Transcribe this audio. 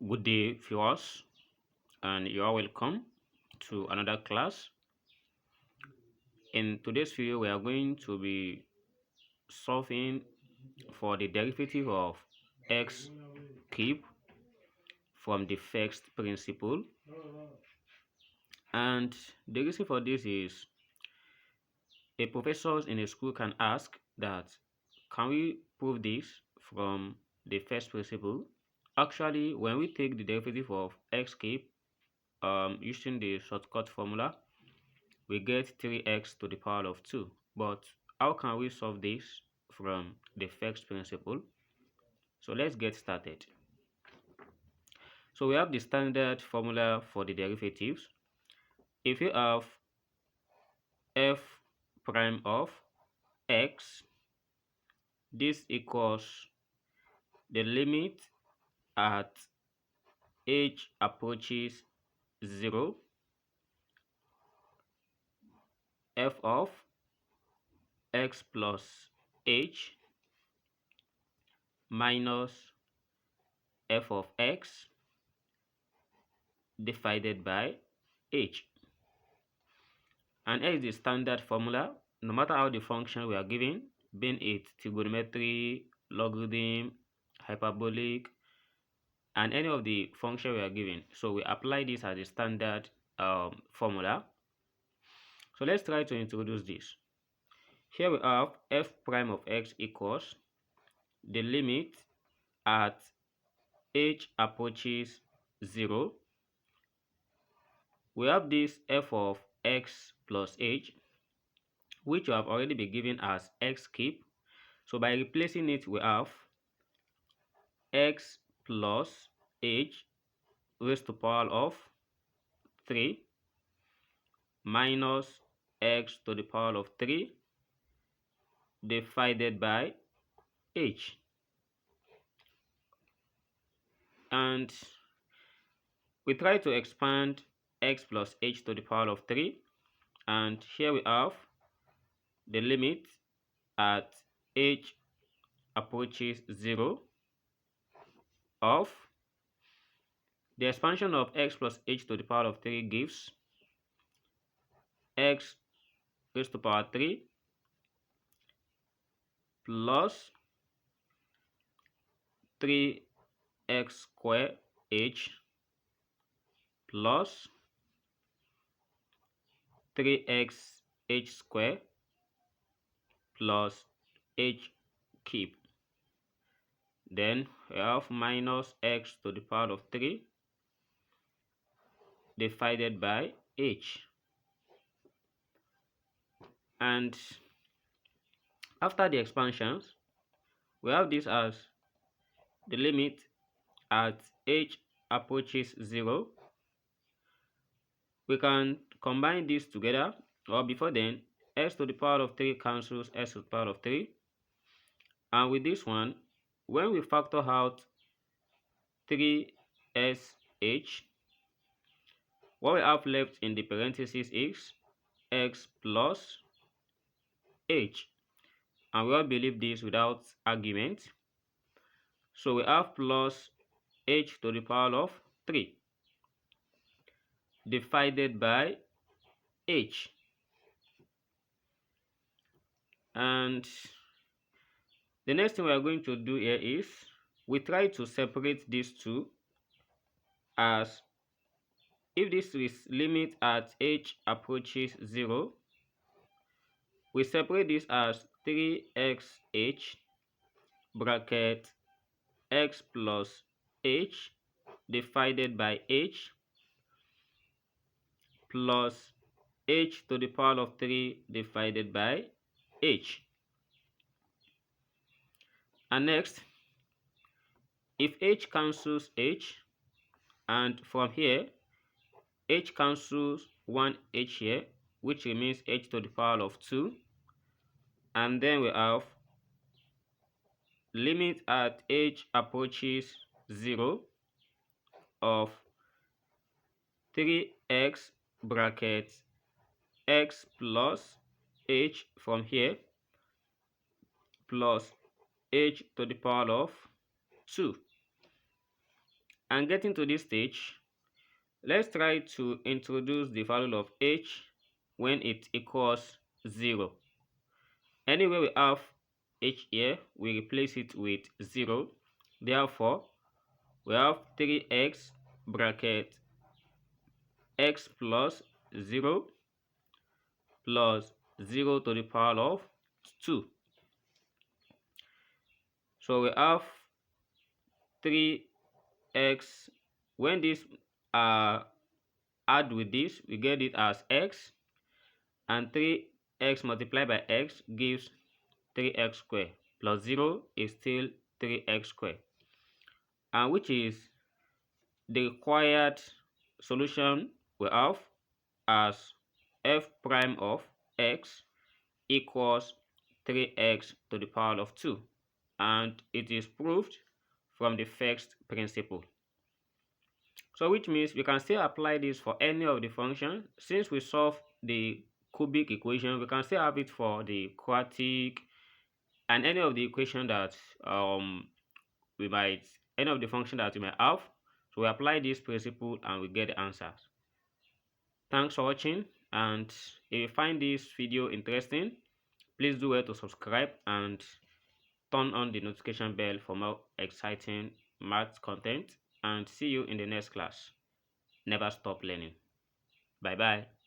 Good day, viewers, and you are welcome to another class. In today's video, we are going to be solving for the derivative of x cube from the first principle. And the reason for this is a professor in a school can ask that, can we prove this from the first principle? Actually, when we take the derivative of x cube using the shortcut formula, we get 3x to the power of 2. But how can we solve this from the first principle? So let's get started. So we have the standard formula for the derivatives. If you have f prime of x, this equals the limit at h approaches 0, f of x plus h minus f of x divided by h. And here is the standard formula. No matter how the function we are given, being it trigonometry, logarithm, hyperbolic, and any of the function we are given, so we apply this as a standard formula. So let's try to introduce this. Here we have f prime of x equals the limit at h approaches 0. We have this f of x plus h, which you have already been given as x cube. So by replacing it, we have x plus h raised to power of 3 minus x to the power of 3 divided by h. And we try to expand x plus h to the power of 3. And here we have the limit at h approaches 0 of the expansion of x plus h to the power of 3 gives x raised to power 3 plus 3x square h plus 3x h square plus h cube. Then we have minus x to the power of 3 divided by h. And after the expansions, we have this as the limit at h approaches 0. We can combine this together, or before then, x to the power of 3 cancels x to the power of 3. And with this one, when we factor out 3sh, what we have left in the parentheses is x plus h. And we all believe this without argument. So we have plus h to the power of 3 divided by h. And the next thing we are going to do here is we try to separate these two, as if this is limit at h approaches 0, we separate this as 3xh bracket x plus h divided by h plus h to the power of 3 divided by h. And next, if h cancels h, and from here h cancels one h here, which remains h to the power of 2, and then we have limit at h approaches 0 of 3x bracket x plus h from here plus h to the power of 2. And getting to this stage, let's try to introduce the value of h when it equals 0. Anywhere we have h here, we replace it with 0. Therefore, we have 3x bracket x plus 0 plus 0 to the power of 2. So we have 3x. When this add with this, we get it as x, and 3x multiplied by x gives 3x squared, plus 0 is still 3x squared, and which is the required solution we have as f prime of x equals 3x to the power of 2, and it is proved from the first principle. So which means we can still apply this for any of the functions. Since we solve the cubic equation, we can still have it for the quadratic and any of the equation that any of the function that we might have. So we apply this principle and we get the answers. Thanks for watching, and if you find this video interesting, please do well to subscribe and turn on the notification bell for more exciting math content, and see you in the next class. Never stop learning. Bye bye.